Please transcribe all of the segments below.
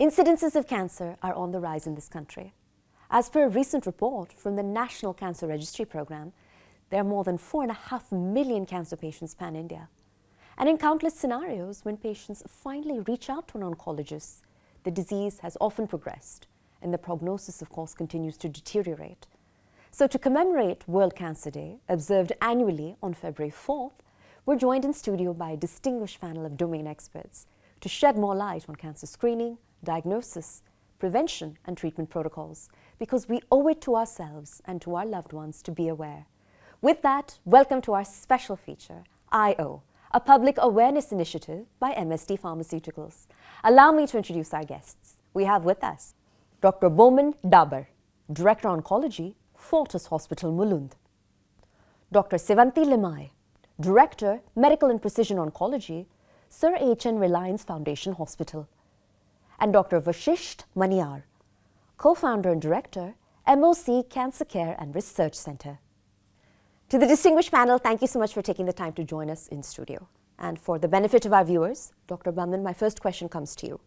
Incidences of cancer are on the rise in this country. As per a recent report from the National Cancer Registry Program, there are more than 4.5 million cancer patients pan-India. And in countless scenarios, when patients finally reach out to an oncologist, the disease has often progressed, and the prognosis, of course, continues to deteriorate. So to commemorate World Cancer Day, observed annually on February 4th, we're joined in studio by a distinguished panel of domain experts to shed more light on cancer screening, diagnosis, prevention and treatment protocols, because we owe it to ourselves and to our loved ones to be aware. With that, welcome to our special feature, I.O., a public awareness initiative by MSD Pharmaceuticals. Allow me to introduce our guests. We have with us Dr. Boman Dabar, Director Oncology, Fortis Hospital, Mulund; Dr. Sevanti Limai, Director, Medical and Precision Oncology, Sir H.N. Reliance Foundation Hospital; and Dr. Vashisht Maniar, Co-founder and Director, MOC Cancer Care and Research Center. To the distinguished panel, thank you so much for taking the time to join us in studio. And for the benefit of our viewers, Dr. Bandhan, my first question comes to you.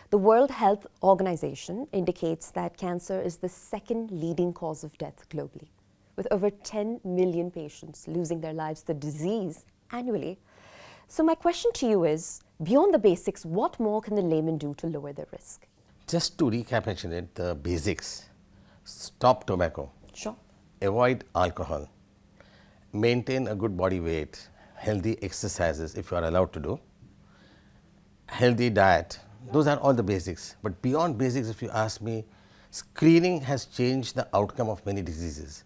The World Health Organization indicates that cancer is the second leading cause of death globally, with over 10 million patients losing their lives to the disease annually. So my question to you is, beyond the basics, what more can the layman do to lower their risk? Just to recapitulate the basics: stop tobacco, Sure. avoid alcohol, maintain a good body weight, healthy exercises if you are allowed to do, healthy diet. Those are all the basics. But beyond basics, if you ask me, screening has changed the outcome of many diseases.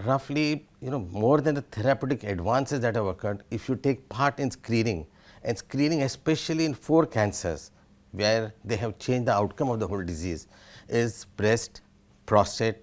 Roughly, more than the therapeutic advances that have occurred, if you take part in screening, and screening especially in 4 cancers where they have changed the outcome of the whole disease, is breast, prostate,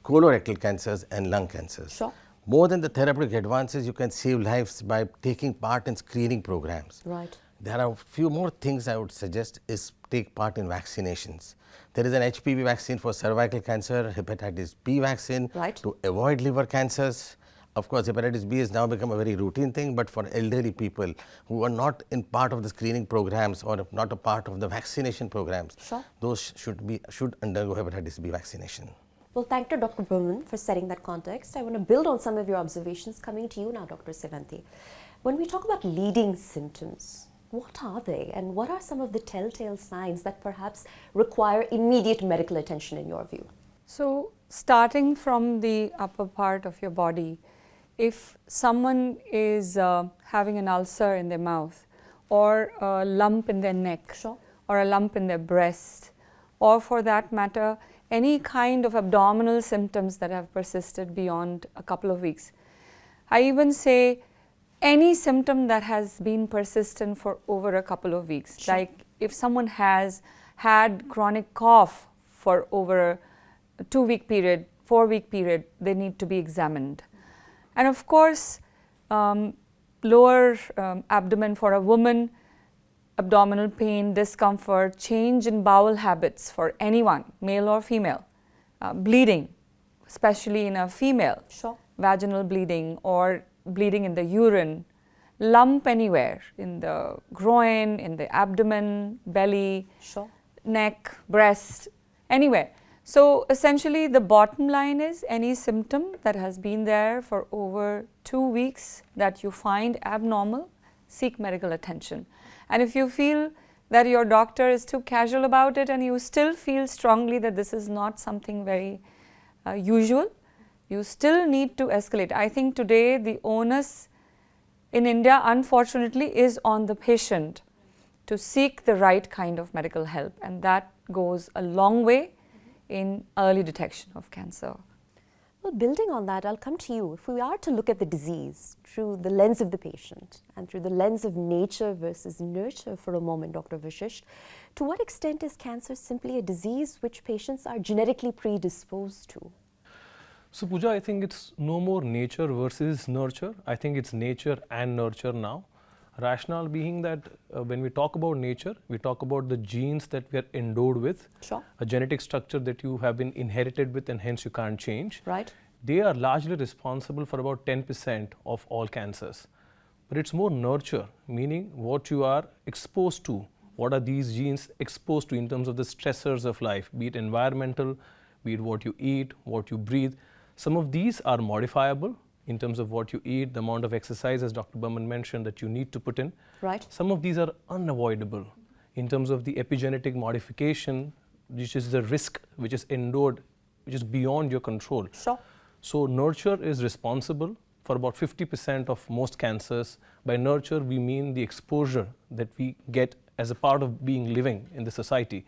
colorectal cancers and lung cancers. Sure. More than the therapeutic advances, you can save lives by taking part in screening programs. Right. There are a few more things I would suggest is take part in vaccinations. There is an HPV vaccine for cervical cancer, hepatitis B vaccine to avoid liver cancers. Of course, hepatitis B has now become a very routine thing, but for elderly people who are not in part of the screening programs or not a part of the vaccination programs, those should undergo hepatitis B vaccination. Well, thank you, Dr. Burman, for setting that context. I want to build on some of your observations. Coming to you now, Dr. Sevanti. When we talk about leading symptoms, what are they, and what are some of the telltale signs that perhaps require immediate medical attention in your view? So, starting from the upper part of your body, if someone is having an ulcer in their mouth, or a lump in their neck, or a lump in their breast, or for that matter, any kind of abdominal symptoms that have persisted beyond a couple of weeks. I even say any symptom that has been persistent for over a couple of weeks. Like if someone has had chronic cough for over a 2-week period, 4-week period, they need to be examined. And of course, lower abdomen for a woman, abdominal pain, discomfort, change in bowel habits for anyone, male or female, bleeding, especially in a female, vaginal bleeding or bleeding in the urine, lump anywhere in the groin, in the abdomen, belly, neck, breast, anywhere. So essentially the bottom line is any symptom that has been there for over 2 weeks that you find abnormal, seek medical attention. And if you feel that your doctor is too casual about it and you still feel strongly that this is not something very usual, you still need to escalate. I think today the onus in India, unfortunately, is on the patient to seek the right kind of medical help, and that goes a long way in early detection of cancer. Well, building on that, I'll come to you. If we are to look at the disease through the lens of the patient and through the lens of nature versus nurture for a moment, Dr. Vashisht, to what extent is cancer simply a disease which patients are genetically predisposed to? So Pooja, I think it's no more nature versus nurture. I think it's nature and nurture now. Rationale being that when we talk about nature, we talk about the genes that we are endowed with, Sure. a genetic structure that you have been inherited with and hence you can't change. Right. They are largely responsible for about 10% of all cancers. But it's more nurture, meaning what you are exposed to. What are these genes exposed to in terms of the stressors of life, be it environmental, be it what you eat, what you breathe. Some of these are modifiable in terms of what you eat, the amount of exercise, as Dr. Burman mentioned, that you need to put in. Right. Some of these are unavoidable in terms of the epigenetic modification, which is the risk which is endowed, which is beyond your control. Sure. So nurture is responsible for about 50% of most cancers. By nurture, we mean the exposure that we get as a part of being living in the society.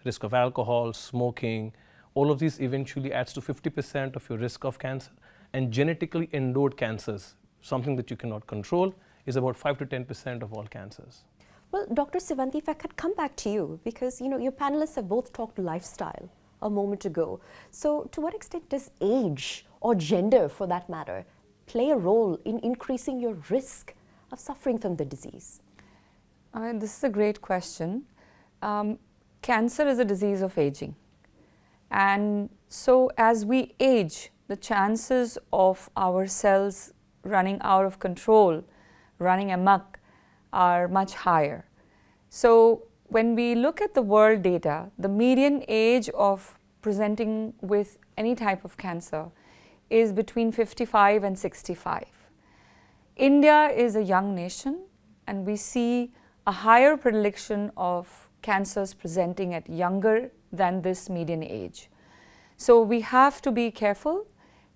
Risk of alcohol, smoking, all of these eventually adds to 50% of your risk of cancer. And genetically endowed cancers, something that you cannot control, is about 5 to 10% of all cancers. Well, Dr. Sivanti, if I could come back to you, because your panelists have both talked lifestyle a moment ago. So to what extent does age or gender, for that matter, play a role in increasing your risk of suffering from the disease? This is a great question. Cancer is a disease of aging. And so as we age, the chances of our cells running out of control, running amok, are much higher. So when we look at the world data, the median age of presenting with any type of cancer is between 55 and 65. India is a young nation, and we see a higher predilection of cancers presenting at younger than this median age. So we have to be careful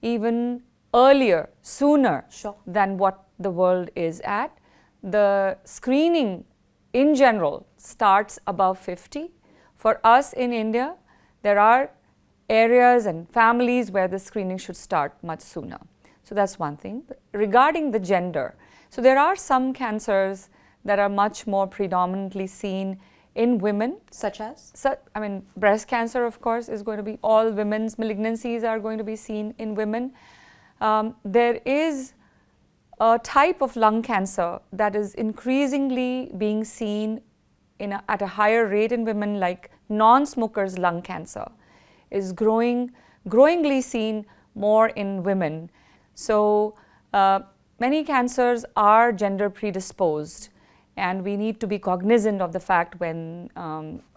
even earlier, sooner Sure. than what the world is at. The screening in general starts above 50. For us in India, there are areas and families where the screening should start much sooner. So that's one thing. Regarding the gender, so there are some cancers that are much more predominantly seen in women. Such as? So, breast cancer, of course, is going to be all women's malignancies are going to be seen in women. There is a type of lung cancer that is increasingly being seen at a higher rate in women, like non-smokers' lung cancer is growingly seen more in women. So many cancers are gender predisposed, and we need to be cognizant of the fact when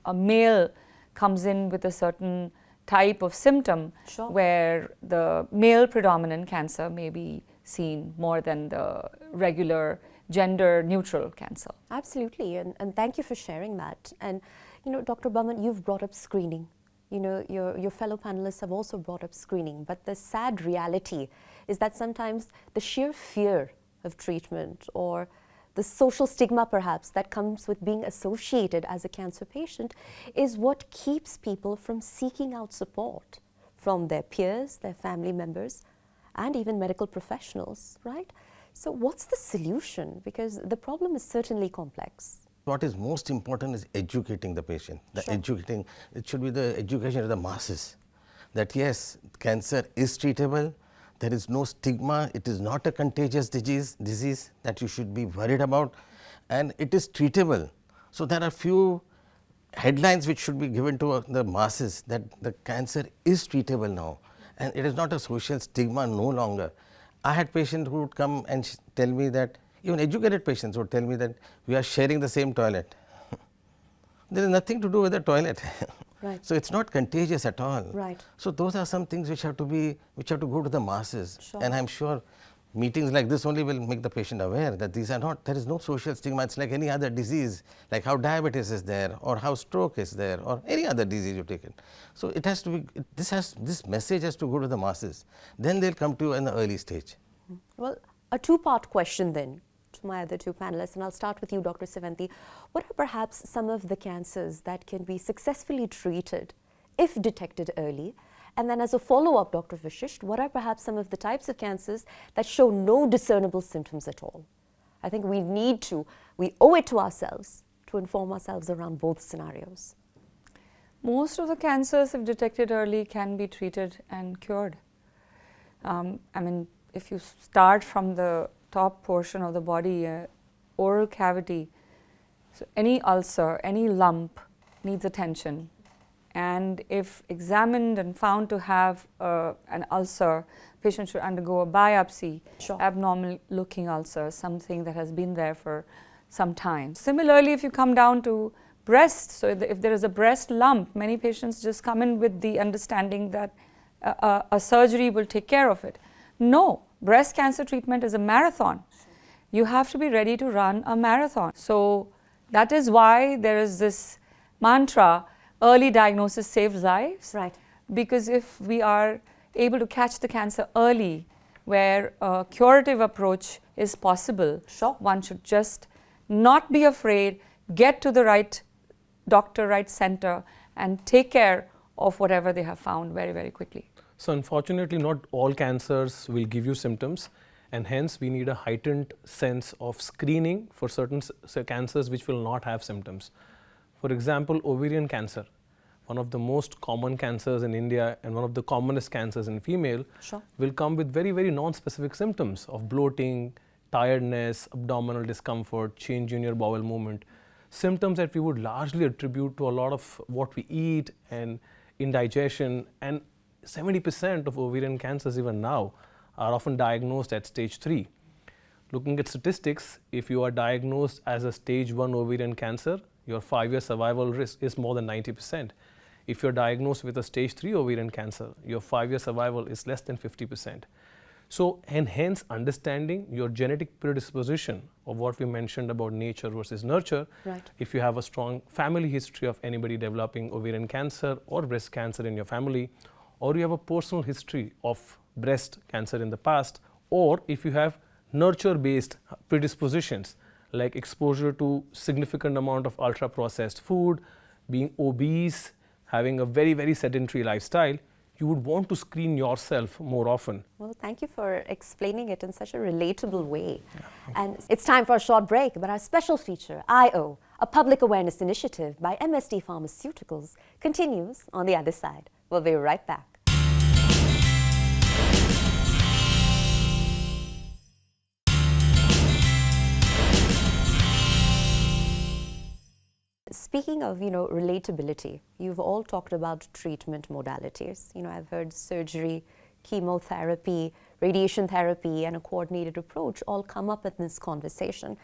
a male comes in with a certain type of symptom, Sure. where the male predominant cancer may be seen more than the regular gender neutral cancer. Absolutely, and thank you for sharing that. And Dr. Burman, you've brought up screening. Your fellow panelists have also brought up screening, but the sad reality is that sometimes the sheer fear of treatment or the social stigma perhaps that comes with being associated as a cancer patient is what keeps people from seeking out support from their peers, their family members, and even medical professionals, right? So what's the solution? Because the problem is certainly complex. What is most important is educating the patient. Sure. It should be the education of the masses. That yes, cancer is treatable. There is no stigma. It is not a contagious disease that you should be worried about, and it is treatable. So there are few headlines which should be given to the masses that the cancer is treatable now, and it is not a social stigma no longer. I had patients who would come and tell me that, even educated patients would tell me that we are sharing the same toilet. There is nothing to do with the toilet. Right. So it's not contagious at all. Right. So those are some things which have to go to the masses. Sure. And I'm sure meetings like this only will make the patient aware that these are not, there is no social stigma. It's like any other disease, like how diabetes is there, or how stroke is there, or any other disease you take it. So it has to be, this message has to go to the masses. Then they'll come to you in the early stage. Well, a two-part question then to my other two panelists, and I'll start with you, Dr. Sivanti. What are perhaps some of the cancers that can be successfully treated if detected early, And then as a follow-up, Dr. Vishisht, what are perhaps some of the types of cancers that show no discernible symptoms at all? I think we owe it to ourselves to inform ourselves around both scenarios. Most of the cancers, if detected early, can be treated and cured. If you start from the top portion of the body, oral cavity, so any ulcer, any lump needs attention. And if examined and found to have an ulcer, patient should undergo a biopsy, Sure. abnormal looking ulcer, something that has been there for some time. Similarly, if you come down to breast, so if there is a breast lump, many patients just come in with the understanding that a surgery will take care of it. No, breast cancer treatment is a marathon. You have to be ready to run a marathon. So that is why there is this mantra, early diagnosis saves lives. Right. Because if we are able to catch the cancer early, where a curative approach is possible, Sure. one should just not be afraid, get to the right doctor, right center, and take care of whatever they have found very, very quickly. So unfortunately, not all cancers will give you symptoms, and hence we need a heightened sense of screening for certain cancers which will not have symptoms. For example, ovarian cancer, one of the most common cancers in India and one of the commonest cancers in female, Sure. will come with very, very non-specific symptoms of bloating, tiredness, abdominal discomfort, change in your bowel movement, symptoms that we would largely attribute to a lot of what we eat and indigestion. And 70% of ovarian cancers even now are often diagnosed at stage 3. Looking at statistics, if you are diagnosed as a stage 1 ovarian cancer, your 5-year survival risk is more than 90%. If you're diagnosed with a stage 3 ovarian cancer, your 5-year survival is less than 50%. So, and hence understanding your genetic predisposition of what we mentioned about nature versus nurture. Right. If you have a strong family history of anybody developing ovarian cancer or breast cancer in your family, or you have a personal history of breast cancer in the past, or if you have nurture-based predispositions like exposure to significant amount of ultra-processed food, being obese, having a very, very sedentary lifestyle, you would want to screen yourself more often. Well, thank you for explaining it in such a relatable way. And it's time for a short break, but our special feature, I.O., a public awareness initiative by MSD Pharmaceuticals, continues on the other side. We'll be right back. Speaking of, relatability, you've all talked about treatment modalities. I've heard surgery, chemotherapy, radiation therapy, and a coordinated approach all come up in this conversation.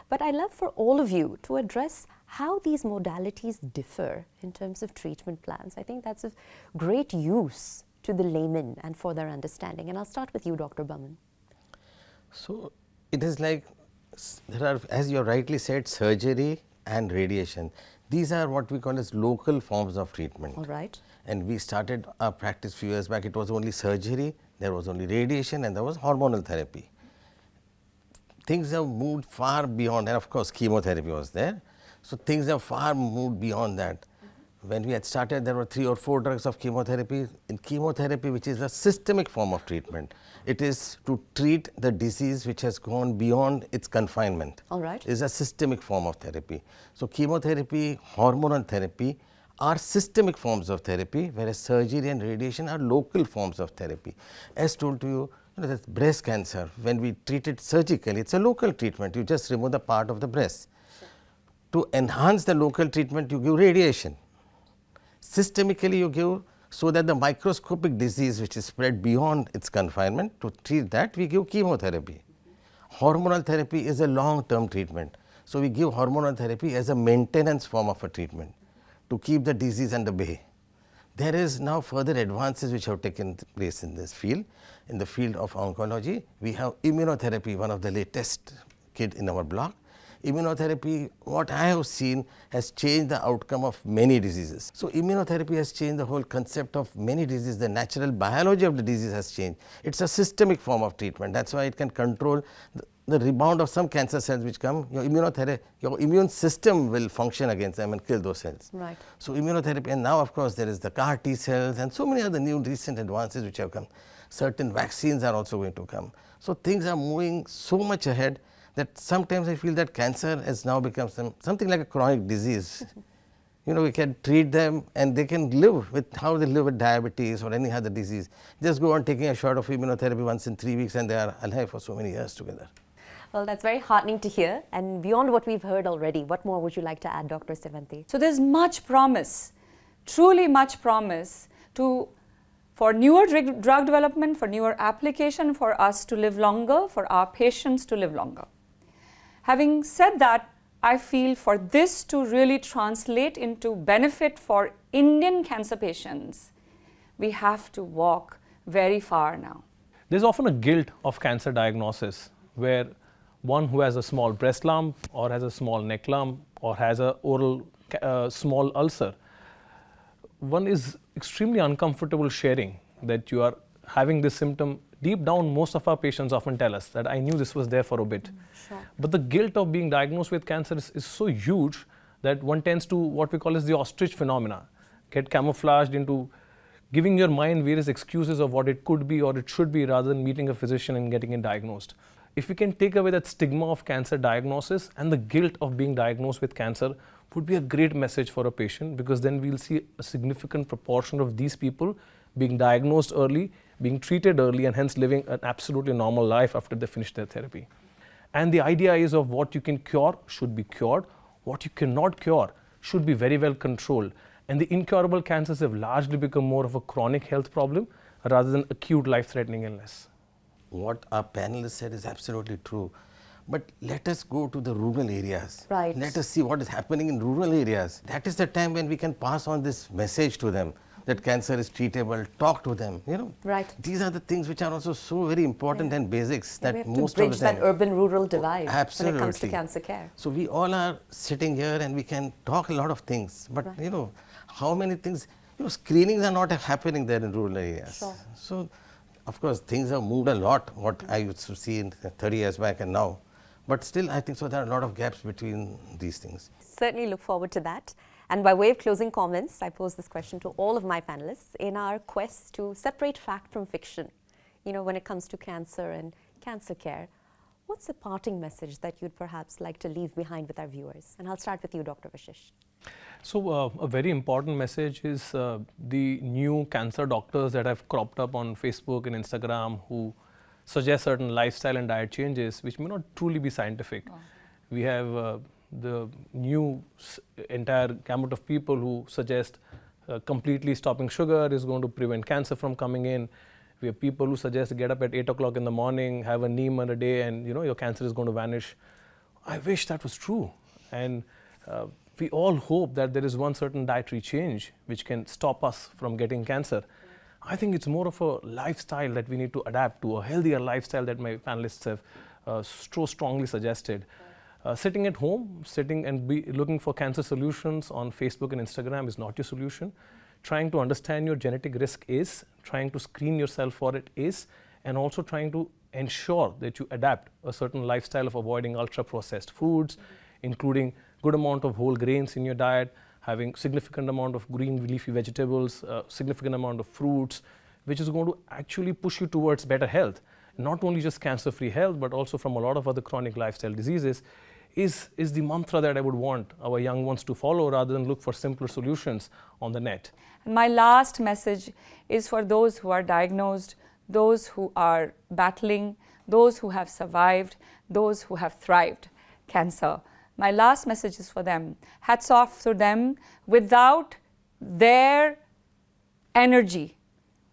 But I'd love for all of you to address how these modalities differ in terms of treatment plans. I think that's of great use to the layman and for their understanding. And I'll start with you, Dr. Burman. So it is like, there are, as you rightly said, surgery and radiation. These are what we call as local forms of treatment. All right. And we started our practice few years back. It was only surgery, there was only radiation, and there was hormonal therapy. Things have moved far beyond, and of course chemotherapy was there. So things have far moved beyond that. When we had started, there were 3 or 4 drugs of chemotherapy. In chemotherapy, which is a systemic form of treatment, it is to treat the disease which has gone beyond its confinement. All right. It is a systemic form of therapy. So chemotherapy, hormonal therapy are systemic forms of therapy, whereas surgery and radiation are local forms of therapy. As told to you, that breast cancer, when we treat it surgically, it's a local treatment. You just remove the part of the breast. Sure. To enhance the local treatment, you give radiation. Systemically, you give so that the microscopic disease which is spread beyond its confinement, to treat that, we give chemotherapy. Hormonal therapy is a long-term treatment. So we give hormonal therapy as a maintenance form of a treatment to keep the disease under bay. There is now further advances which have taken place in this field. In the field of oncology, we have immunotherapy, one of the latest kit in our block. Immunotherapy, what I have seen, has changed the outcome of many diseases. So immunotherapy has changed the whole concept of many diseases. The natural biology of the disease has changed. It's a systemic form of treatment. That's why it can control the rebound of some cancer cells which come, your immunotherapy, your immune system will function against them and kill those cells. Right. So immunotherapy, and now of course there is the CAR T cells and so many other new recent advances which have come. Certain vaccines are also going to come. So things are moving so much ahead that sometimes I feel that cancer has now become something like a chronic disease. We can treat them and they can live with how they live with diabetes or any other disease. Just go on taking a shot of immunotherapy once in 3 weeks and they are alive for so many years together. Well, that's very heartening to hear. And beyond what we've heard already, what more would you like to add, Dr. Sevanti? So there's much promise, truly much promise for newer drug development, for newer application, for us to live longer, for our patients to live longer. Having said that, I feel for this to really translate into benefit for Indian cancer patients, we have to walk very far now. There's often a guilt of cancer diagnosis where one who has a small breast lump or has a small neck lump or has a oral small ulcer, one is extremely uncomfortable sharing that you are having this symptom. Deep down, most of our patients often tell us that I knew this was there for a bit. Sure. But the guilt of being diagnosed with cancer is so huge that one tends to what we call as the ostrich phenomena, get camouflaged into giving your mind various excuses of what it could be or it should be rather than meeting a physician and getting it diagnosed. If we can take away that stigma of cancer diagnosis and the guilt of being diagnosed with cancer would be a great message for a patient, because then we'll see a significant proportion of these people being diagnosed early, being treated early, and hence living an absolutely normal life after they finish their therapy. And the idea is of what you can cure should be cured, what you cannot cure should be very well controlled. And the incurable cancers have largely become more of a chronic health problem rather than acute life-threatening illness. What our panelists said is absolutely true. But let us go to the rural areas. Right. Let us see what is happening in rural areas. That is the time when we can pass on this message to them that cancer is treatable, talk to them, Right. These are the things which are also so very important and basics that we have most to of bridge the time. that urban-rural divide Absolutely. when it comes to cancer care. So we all are sitting here and we can talk a lot of things, but how many things, screenings are not happening there in rural areas. Sure. So of course things have moved a lot, what I used to see in 30 years back and now. But still, I think so there are a lot of gaps between these things. Certainly look forward to that. And by way of closing comments, I pose this question to all of my panelists in our quest to separate fact from fiction. When it comes to cancer and cancer care, what's the parting message that you'd perhaps like to leave behind with our viewers? And I'll start with you, Dr. Vashish. So a very important message is the new cancer doctors that have cropped up on Facebook and Instagram who suggest certain lifestyle and diet changes which may not truly be scientific. Oh. We have the new entire gamut of people who suggest completely stopping sugar is going to prevent cancer from coming in. We have people who suggest get up at 8 o'clock in the morning, have a neem a day, and your cancer is going to vanish. I wish that was true. And we all hope that there is one certain dietary change which can stop us from getting cancer. I think it's more of a lifestyle that we need to adapt to, a healthier lifestyle that my panelists have so strongly suggested. Sitting at home, sitting and looking for cancer solutions on Facebook and Instagram is not your solution. Trying to understand your genetic risk is, trying to screen yourself for it is, and also trying to ensure that you adapt a certain lifestyle of avoiding ultra-processed foods, including good amount of whole grains in your diet, having significant amount of green leafy vegetables, significant amount of fruits, which is going to actually push you towards better health. Not only just cancer-free health, but also from a lot of other chronic lifestyle diseases is the mantra that I would want our young ones to follow rather than look for simpler solutions on the net. And my last message is for those who are diagnosed, those who are battling, those who have survived, those who have thrived cancer. My last message is for them. Hats off to them. Without their energy,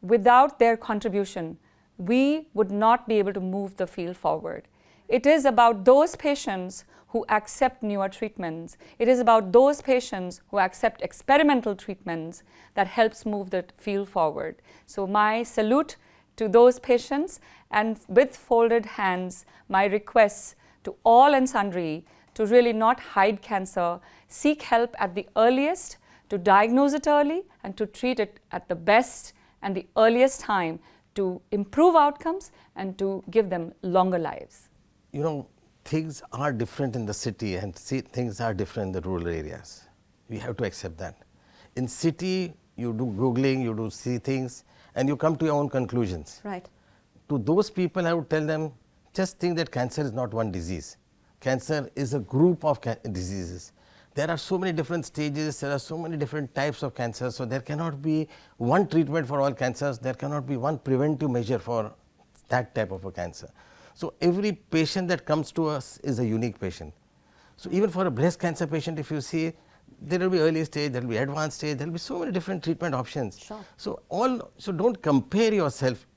without their contribution, we would not be able to move the field forward. It is about those patients who accept newer treatments. It is about those patients who accept experimental treatments that helps move the field forward. So my salute to those patients, and with folded hands, my requests to all and sundry to really not hide cancer, seek help at the earliest, to diagnose it early, and to treat it at the best and the earliest time to improve outcomes and to give them longer lives. you know, things are different in the city and things are different in the rural areas. We have to accept that. In city, you do Googling, you do see things, and you come to your own conclusions. Right. To those people, I would tell them, just think that cancer is not one disease. Cancer is a group of diseases. There are so many different stages, there are so many different types of cancer, so there cannot be one treatment for all cancers, there cannot be one preventive measure for that type of a cancer. So every patient that comes to us is a unique patient. So even for a breast cancer patient, if you see, there will be early stage, there will be advanced stage, there will be so many different treatment options. Sure. So don't compare yourself,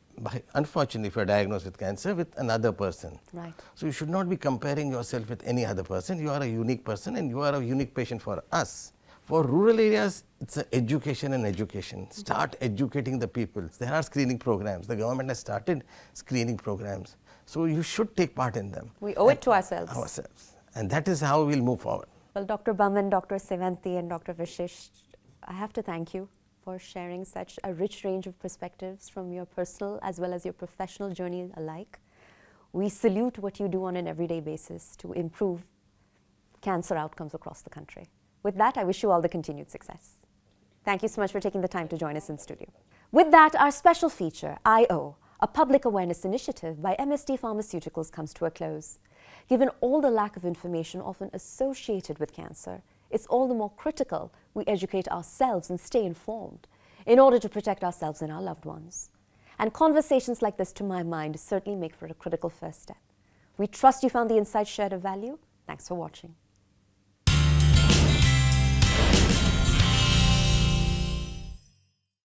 unfortunately, if you are diagnosed with cancer, with another person. Right. So you should not be comparing yourself with any other person. You are a unique person and you are a unique patient for us. For rural areas, it's education and education. Start educating the people. There are screening programs. The government has started screening programs. So you should take part in them. We owe it to ourselves. And that is how we'll move forward. Well, Dr. Baman, Dr. Sevanthi, and Dr. Vishish, I have to thank you for sharing such a rich range of perspectives from your personal as well as your professional journey alike. We salute what you do on an everyday basis to improve cancer outcomes across the country. With that, I wish you all the continued success. Thank you so much for taking the time to join us in studio. With that, our special feature, I.O., a public awareness initiative by MSD Pharmaceuticals, comes to a close. Given all the lack of information often associated with cancer, it's all the more critical we educate ourselves and stay informed in order to protect ourselves and our loved ones. And conversations like this, to my mind, certainly make for a critical first step. We trust you found the insights shared of value. Thanks for watching.